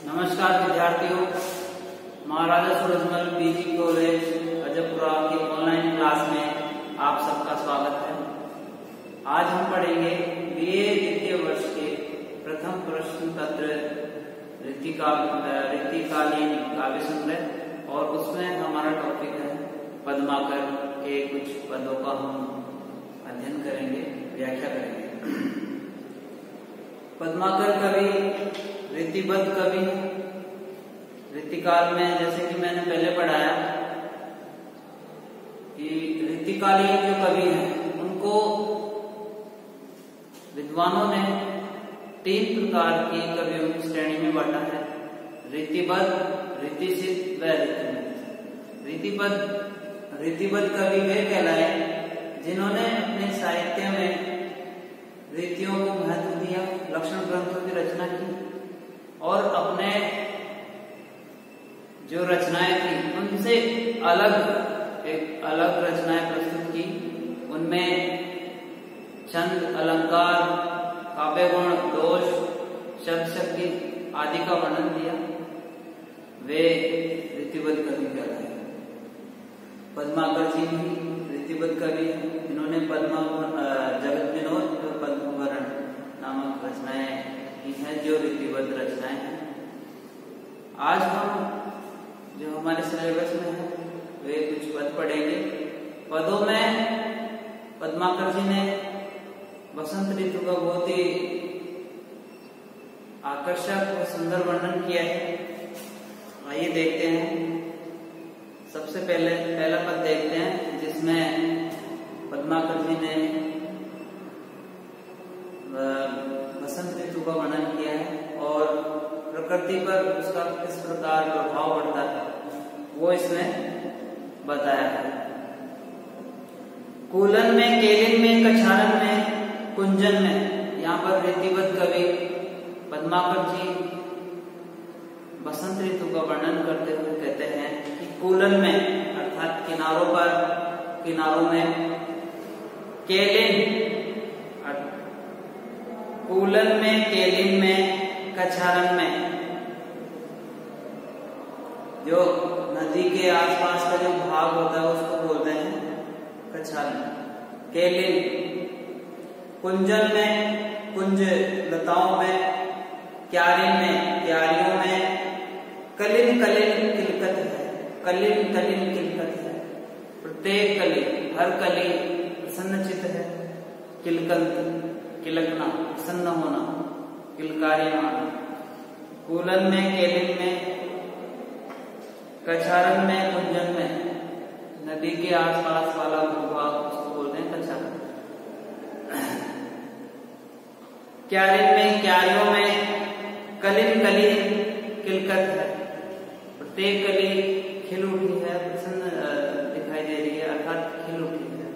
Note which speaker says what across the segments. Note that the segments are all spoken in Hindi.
Speaker 1: नमस्कार विद्यार्थियों, महाराजा सूरजमल पीजी कॉलेज अजयपुरा की ऑनलाइन क्लास में आप सबका स्वागत है। आज हम पढ़ेंगे बीए द्वितीय वर्ष के प्रथम प्रश्न पत्र रीतिकालीन काव्य संग्रह और उसमें हमारा टॉपिक है पद्माकर के कुछ पदों का हम अध्ययन करेंगे, व्याख्या करेंगे। पद्माकर कवि रीतिबद्ध कवि रीतिकाल में, जैसे कि मैंने पहले पढ़ाया कि रीतिकालीन जो कवि हैं उनको विद्वानों ने 3 प्रकार की कवियों की श्रेणी में बांटा है: रीतिबद्ध, रीतिसिद्ध व रीतिबद्ध। रीतिबद्ध कवि वे कहलाए जिन्होंने अपने साहित्य में रीतियों को महत्व दिया, लक्षण ग्रंथों की रचना की और अपने जो रचनाएं थी उनसे एक अलग रचनाएं प्रस्तुत की। उनमें छंद, अलंकार, काव्य गुण, दोष, शब्द शक्ति आदि का वर्णन दिया। वे रीतिबद्ध कवि कहलाए। पद्माकर जी भी रीतिबद्ध कवि हैं, जिन्होंने जगत विनोद पद्मभरण नामक रचनाएं की हैं, जो रीतिबद्ध रचनाएं हैं। आज हम जो हमारे सिलेबस में है वे कुछ पद पढ़ेंगे। पदों में पद्माकर जी ने वसंत ऋतु का बहुत ही आकर्षक और सुंदर वर्णन किया है। आइए देखते हैं। सबसे पहला पद देखते हैं, जिसमें पद्माकर जी ने वसंत ऋतु का वर्णन किया है और प्रकृति पर उसका किस प्रकार प्रभाव पड़ता है वो इसमें बताया है। कूलन में, केलिन में, कछारन में, कुंजन में। यहाँ पर रीतिबद्ध कवि पद्माकर जी वसंत ऋतु का वर्णन करते हुए कहते हैं कि कूलन में अर्थात किनारों में, केलिन कूलन में, केलिन में, कछारन में, जो नदी के आसपास का जो भाग होता है उसको बोलते हैं कछारन। केलिन, कुंजन में, कुंज लताओं में, क्यारिन में, क्यारियों में, कलिन कलिन किलकत है, कलिन कलिन किलकत है। प्रत्येक कली, हर कली प्रसन्नचित है। किलकंत, किलकना, प्रसन्न होना, किलकारियां। कूलन में, केलिन में, कछारन में, कुंजन में, नदी के आसपास वाला भूभाग उसको बोलते हैं कछारन। क्यारिन में, क्यारियों में, कलिन कली किलकत है। प्रत्येक कली खिल उठी है, प्रसन्न दिखाई दे रही है, अर्थात खिल उठी है।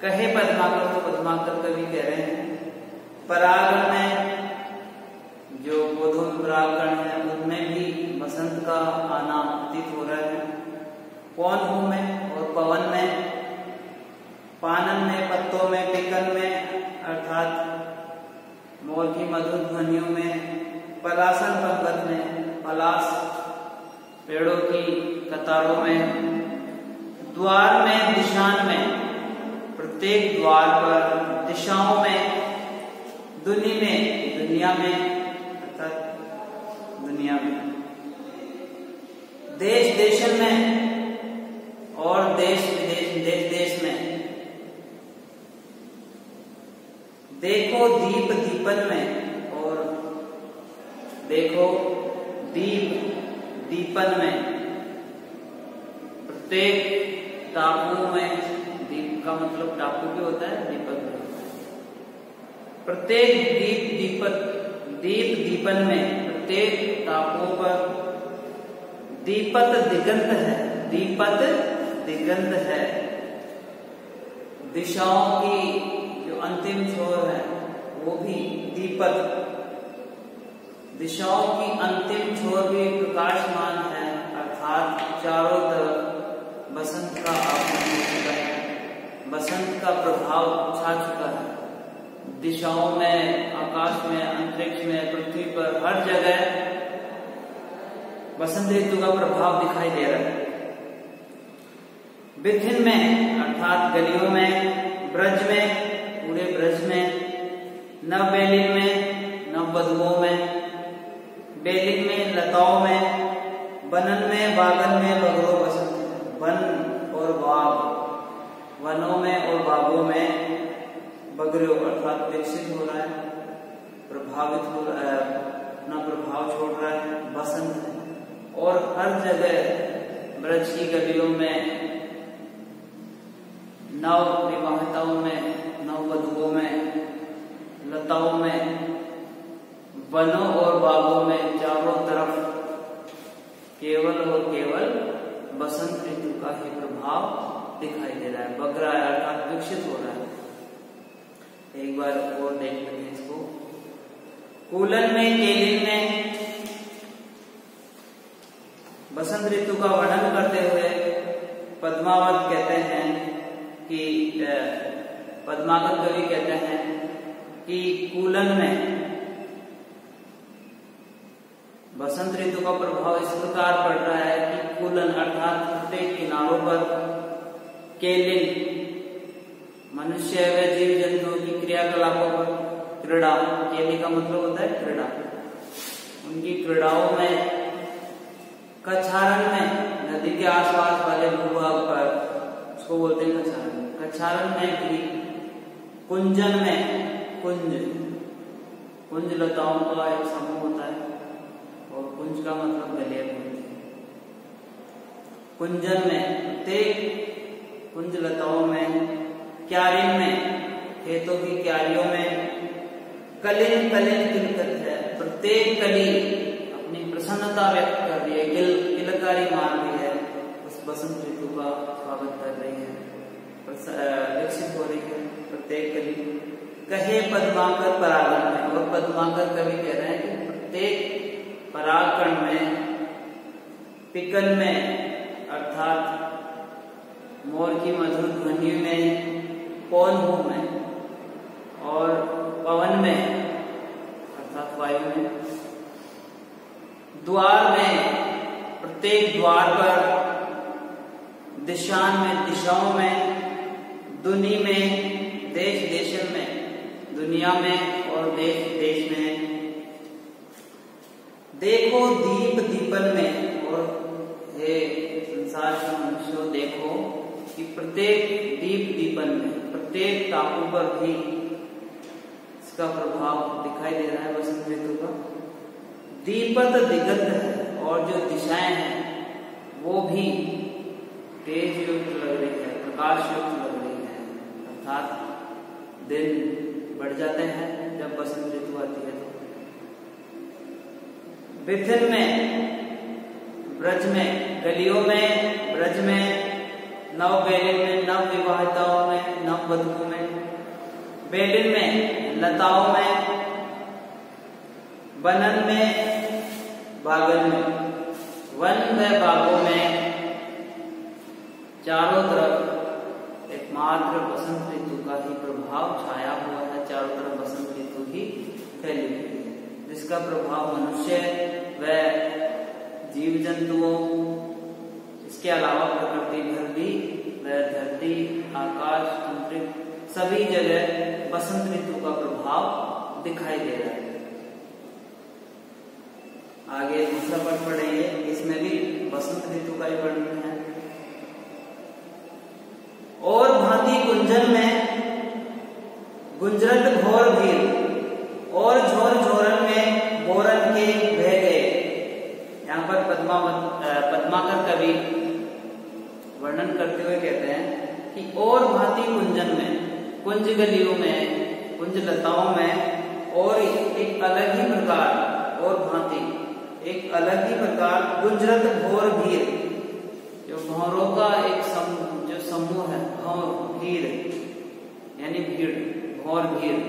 Speaker 1: कहे पद्माकर, तो पद्माकर कवि कह रहे हैं परागण में, जो पौधों में परागण है उनमें भी बसंत का आना प्रतीत हो रहा है। पौधों में और पवन में, पानन में, पत्तों में, पिकन में अर्थात मोर की मधुर ध्वनियों में, पलासन पंगत में, पलास पेड़ों की कतारों में, द्वार में, दिशान में, प्रत्येक द्वार पर, दिशाओं में, दुनि में, दुनिया में अर्थात दुनिया में, देश देशन में और देश विदेश, देश देश में। देखो दीप दीपन में और देखो दीप दीपन में। प्रत्येक टापू में, दीप का मतलब टापू भी होता है, दीपक भी होता है। प्रत्येक दीप दीपन में, प्रत्येक टापुओं पर दीपत दिगंत है, दीपत दिगंत है। दिशाओं की जो अंतिम छोर है वो भी दीपत, दिशाओं की अंतिम छोर भी प्रकाशमान है, अर्थात चारों तरफ बसंत का आगमन हो चुका है, बसंत का प्रभाव छा चुका है। दिशाओं में, आकाश में, अंतरिक्ष में, पृथ्वी पर हर जगह बसंत ऋतु का प्रभाव दिखाई दे रहा है। विभिन्न में अर्थात गलियों में, ब्रज में, पूरे ब्रज में, नव बेलिन में, नव वधुओं में, बेलिन में, लताओं में, बनन में, बागन में, बगरो बसंत, वन और बाग, वनों में और बागों में बगरो अर्थात विकसित हो रहा है, प्रभावित हो रहा है, अपना प्रभाव छोड़ रहा है, बसंत है। और हर जगह ब्रज की गलियों में, नव विवाहिताओं में, नव वधुओं में, लताओं में, वनों और बागों में चारों तरफ केवल और केवल बसंत ऋतु का ही प्रभाव दिखाई दे रहा है, बग रहा है अर्थात विकसित हो रहा है। एक बार और देख लेते हैं इसको। कूलन में, केलिन में बसंत ऋतु का वर्णन करते हुए पद्मावत कहते हैं कि पद्माकर कवि कहते हैं कि कूलन में बसंत ऋतु का प्रभाव इस प्रकार पड़ रहा है कि कूलन अर्थात प्रत्येक किनारों पर केलिन मनुष्य व जीव जंतुओं की क्रियाकलापों पर क्रीड़ा, केली का मतलब होता है क्रीड़ा, उनकी क्रीड़ाओं में, कछारण में नदी के आसपास वाले भूभाग पर, उसको बोलते हैं कछारण, कछारण में भी, कुंजन में, कुंज लताओं का एक समूह होता है और कुंज का मतलब गलियां होती है। कुंजन में, प्रत्येक कुंज लताओं में, क्यारिन में, खेतों की क्यारियों में, कलिन किलकत है, प्रत्येक कली अपनी प्रसन्नता व्यक्त कर रही है, किलकारी मार रही है, उस बसंत ऋतु का स्वागत कर रही है, विकसित हो रही है प्रत्येक कली। कहे पद्माकर परागण में, और पद्माकर कवि कह रहे हैं कि प्रत्येक परागकण में, पिकन में अर्थात मोर की मधुर ध्वनि में, पौनहू में, और पवन में अर्थात वायु में, द्वार में, प्रत्येक द्वार पर, दिशान में, दिशाओं में, दुनी में, देश देशन में, दुनिया में और देश देश में, देखो दीप दीपन में, और हे संसार के मनुष्यों देखो कि प्रत्येक दीप दीपन में, प्रत्येक टापू पर भी इसका प्रभाव दिखाई दे रहा है बसंत ऋतु का। दीपत दिगंत है, और जो दिशाएं हैं वो भी तेज युक्त लग रही है, प्रकाश युक्त लग रही है, अर्थात दिन बढ़ जाते हैं जब बसंत ऋतु आती है। तो विभिन्न में, ब्रज में, गलियों में, ब्रज में, नव बेलिन में, नव विवाहिताओं में, नव वधुओं में, बेलिन में, लताओं में, बनन में, बागन में, वन व बागों में, चारों तरफ एकमात्र बसंत ऋतु का ही प्रभाव छाया हुआ है, चारों तरफ बसंत ऋतु ही फैली हुई है, जिसका प्रभाव मनुष्य व जीव जंतुओं, इसके अलावा प्रकृति भर भी, व धरती, आकाश, अंतरिक्ष सभी जगह बसंत ऋतु का प्रभाव दिखाई दे रहा है। आगे दूसरा पद पढ़ेंगे, इसमें भी बसंत ऋतु का ही वर्णन है। और भांति कुंजन में गुंजरत घोर भीड़, और झोर झोरन में बोरन के बह गए। यहाँ पर पद्माकर कवि वर्णन करते हुए कहते हैं कि और भांति कुंजन में, कुंज गलियों में, कुंज लताओं में, और एक अलग ही प्रकार, और भांति एक अलग ही प्रकार गुंजरत घोर भीड़, जो भौरों का एक समूह है, भौर भीड़ यानी भीड़, भौर भीड़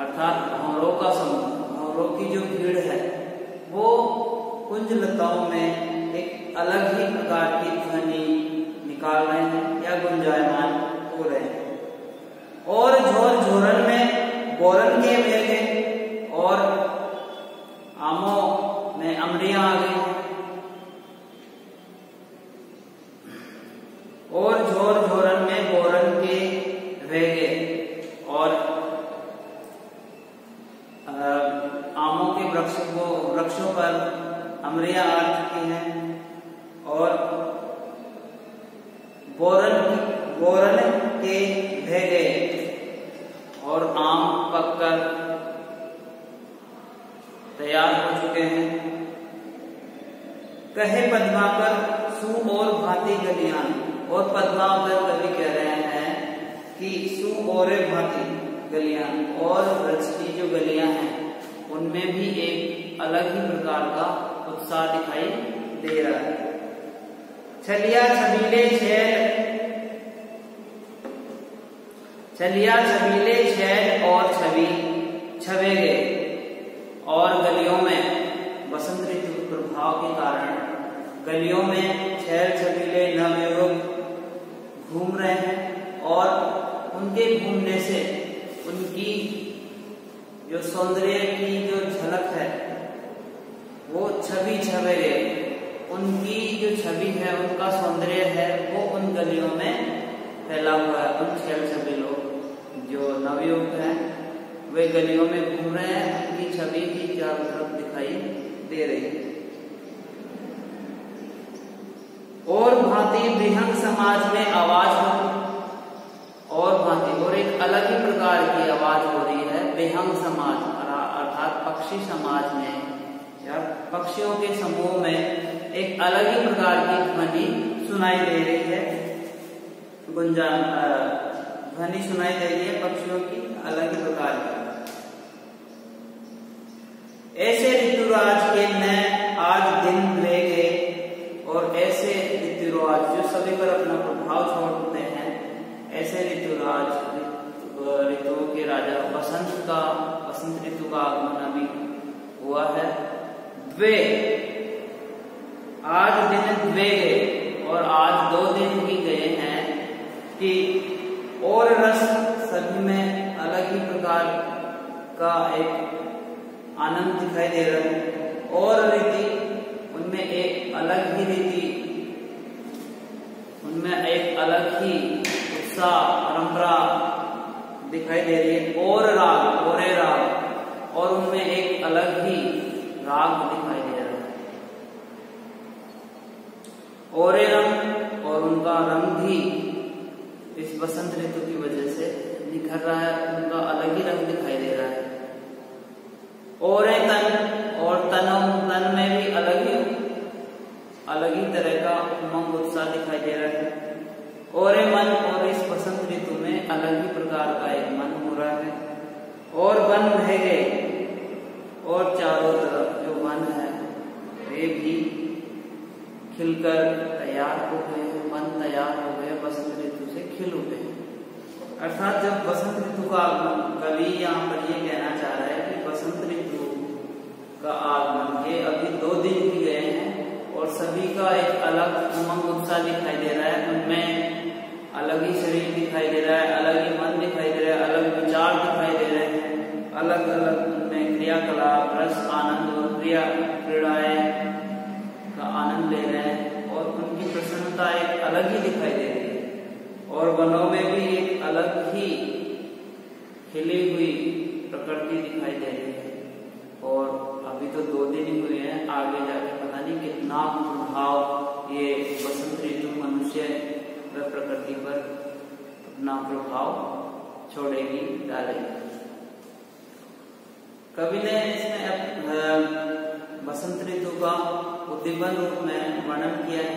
Speaker 1: अर्थात भौरों का समूह, भौरों की जो भीड़ है वो कुंज लताओं में एक अलग ही प्रकार की ध्वनि निकाल रहे हैं या गुंजायमान हो रहे हैं। और झोर झोरन में बोरन के मेघे, और आमों में अमरियां आ गई, कहे पद्माकर सु और भांति गलियां, और पद्माकर कवि कह रहे हैं कि सु और भांति गलियां, और ब्रज की जो गलियां हैं उनमें भी एक अलग ही प्रकार का उत्साह दिखाई दे रहा है। छलिया छबीले छैल और छवि छवे गए, और गलियों में बसंत ऋतु के प्रभाव के कारण गलियों में छैल छबीले नवयुवक घूम रहे हैं, और उनके घूमने से उनकी जो सौंदर्य की जो झलक है वो छवि छवे गए। उनकी जो छवि है, उनका सौंदर्य है, वो उन गलियों में फैला हुआ है। उन छैल छबीलों जो नवयुवक हैं वे गलियों में घूम रहे हैं, उनकी छवि की चारों तरफ दिखाई दे रही है। और भांति विहंग समाज में आवाज हो, और भांति और एक अलग ही प्रकार की आवाज हो रही है विहंग समाज अर्थात पक्षी समाज में या पक्षियों के समूह में एक अलग ही प्रकार की ध्वनि सुनाई दे रही है। गुंजान ध्वनि सुनाई दे रही है पक्षियों की अलग ही प्रकार की। ऐसे ऋतुराज के न आज दिन ले गए, और ऐसे ऋतुराज जो सभी पर अपना प्रभाव छोड़ते हैं, ऐसे ऋतुराज ऋतुओं के राजा बसंत ऋतु का आगमन अभी हुआ है। द्वे आज दिन द्वे गए, और आज 2 दिन ही गए हैं कि और रस सभी में अलग ही प्रकार का एक आनंद दिखाई दे रहा है, और रीति उनमें एक अलग ही रीति, उनमें एक अलग ही उत्साह परंपरा दिखाई दे रही है। और राग और उनमें एक अलग ही राग दिखाई दे रहा है। ओरे रंग, और उनका रंग भी इस बसंत ऋतु की वजह से निखर रहा है, उनका अलग ही रंग दिखाई दे रहा है। ओरे तन, और तन में भी अलग ही तरह का उमंग उत्साह दिखाई दे रहा है। ओरे मन, और इस बसंत ऋतु में अलग ही प्रकार का एक मन हो रहा है। और वन बह गए, और चारों तरफ जो वन है वे भी खिलकर तैयार हो गए, वन तैयार हो गए, बसंत ऋतु से खिल उठे। अर्थात जब बसंत ऋतु का आगमन, कवि यहाँ पर ये कहना चाह रहा है कि बसंत ऋतु का आगमन ये अभी 2 दिन ही गए हैं, और सभी का एक अलग उमंग उत्साह दिखाई दे रहा है। उनमें अलग ही शरीर दिखाई दे रहा है, अलग ही मन दिखाई दे रहा है, अलग विचार दिखाई दे रहे हैं, अलग अलग उनमें क्रियाकलाप, रस, आनंद और क्रीड़ाएं का आनंद ले रहे हैं, और उनकी प्रसन्नता एक अलग ही दिखाई दे रही है। और वनों में भी एक अलग ही खिली हुई प्रकृति दिखाई दे रही है। और अभी तो 2 दिन ही हुए हैं, आगे जाके पता नहीं कितना प्रभाव ये बसंत ऋतु मनुष्य व प्रकृति पर अपना प्रभाव छोड़ेगी, डालेगी। कवि ने इसमें बसंत ऋतु का उद्दीपन रूप में वर्णन किया है,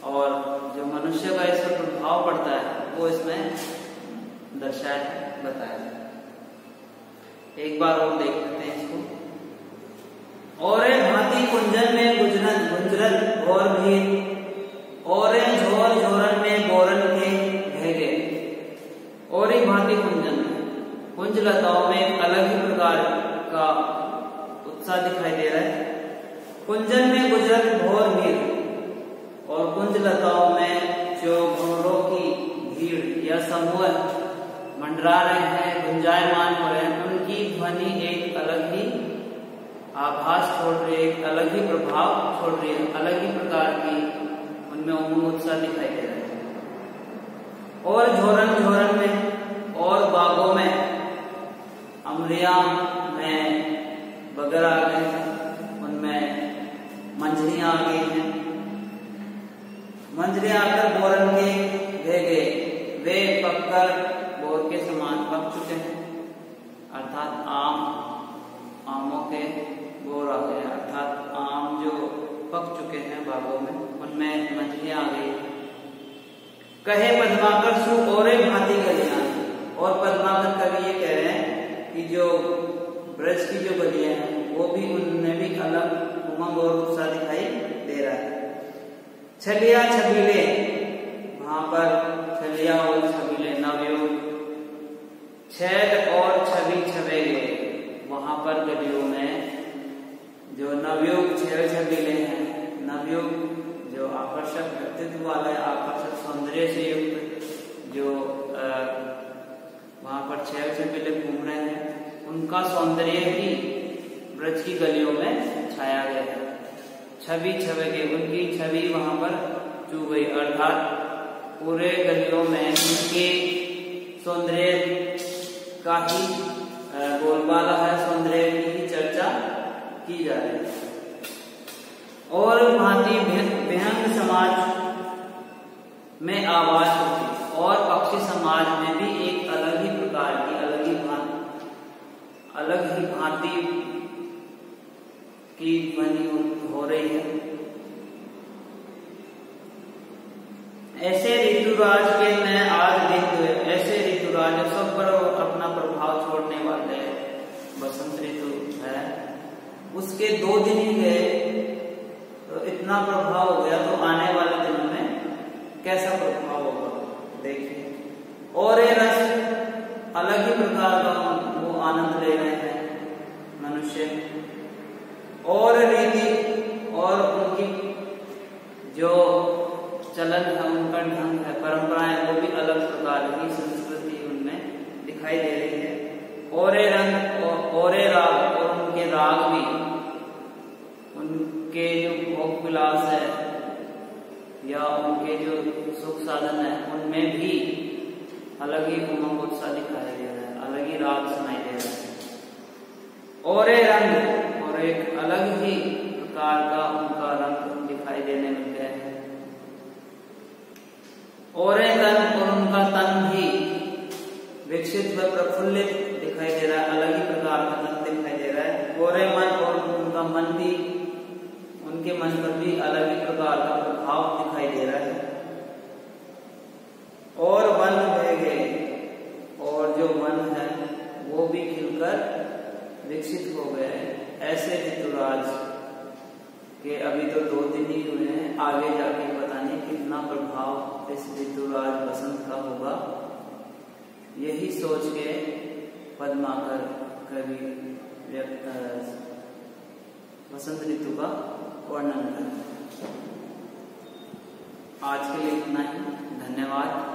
Speaker 1: और जो मनुष्य का इस पर प्रभाव पड़ता है वो इसमें दर्शाया है, बताया है। एक बार और देख लेते हैं इसको। और भांति कुंजन में गुंजरत और भी, और झोर झोरन में बोरन के भेगे। और भांति कुंजन में, कुंज लताओं में एक अलग ही प्रकार का उत्साह दिखाई दे रहा है। कुंजन में गुजरत भोर भीड़, और कुंज लताओं में जो भंवरों की भीड़ या समूह मंडरा रहे हैं, गुंजायमान हो रहे हैं, उनकी ध्वनि एक अलग ही आभास छोड़ रही है, एक अलग ही प्रभाव छोड़ रही है, अलग ही प्रकार की उनमें उमंग उत्साह दिखाई दे रहा है। और झोरन झोरन में, और बागों में, अमरिया में बगर आ गए हैं, उनमें मंजरियां आ गई हैं। मंजरियां आकर बोरन के भेगे, वे पककर बोर के समान पक चुके हैं, अर्थात आमों के बोर आ गए, अर्थात आम जो पक कहे पद्माकर सु और भांति गलियां। और पद्माकर कवि ये कह रहे हैं कि जो ब्रज की जो गलियां हैं वो भी उनमें भी अलग उमंग और उत्साह दिखाई दे रहा है। छलिया छबीले, वहां पर छलिया और छबीले नवयुग, छेद और छवि छबेले, वहां पर गलियों में जो नवयुग छेद छबीले हैं, नवयुग जो आकर्षक व्यक्तित्व वाले, आकर्षक सौंदर्य से युक्त जो वहां पर छह छबीले घूम रहे हैं, उनका सौंदर्य ही ब्रज की गलियों में छाया गया है। छवि छवेगे, उनकी छवि वहां पर चू गई, अर्थात पूरे गलियों में उनके सौंदर्य का ही बोलबाला है, सौंदर्य की ही चर्चा की जा रही है। और भांति विहंग समाज में आवाज होती, और पक्षी समाज में भी एक अलग ही प्रकार की अलग ही भांति की ध्वनि हो रही है। ऐसे ऋतुराज के मैं आज दिन हुए, ऐसे ऋतुराज सब पर अपना प्रभाव छोड़ने वाले बसंत ऋतु है, उसके 2 दिन ही गए तो इतना प्रभाव हो गया, तो आने वाले दिनों में कैसा प्रभाव होगा देखिए। और ये रस अलग ही प्रकार का वो आनंद ले रहे हैं मनुष्य, और रीति और उनकी जो चलन है, उनका ढंग है, परंपराएं, वो भी अलग प्रकार की संस्कृति उनमें दिखाई दे रही है। और रंग और राग, और उनके राग भी, उनके जो भोग विलास है या उनके जो सुख साधन है, उनमें भी अलग ही उमंग उत्साह दिखाई दे रहा है, अलग ही राग सुनाई दे रहा है। और रंग, और एक अलग ही प्रकार का उनका रंग दिखाई देने लग गया है। और तन, और उनका तन भी विकसित व प्रफुल्लित दिखाई दे रहा है, अलग ही प्रकार का तन दिखाई दे रहा है। और मन, और उनका मन भी, उनके मन पर भी अलग ही प्रकार का प्रभाव दिखाई दे रहा है। और वन बह गए, और जो वन है वो भी खिलकर विकसित हो गए। ऐसे ऋतुराज के अभी तो 2 दिन ही हुए हैं, आगे जाके पता नहीं कितना प्रभाव इस ऋतुराज बसंत का होगा। यही सोच के पद्माकर कवि बसंत ऋतु का वर्णन करें। आज के लिए इतना ही, धन्यवाद।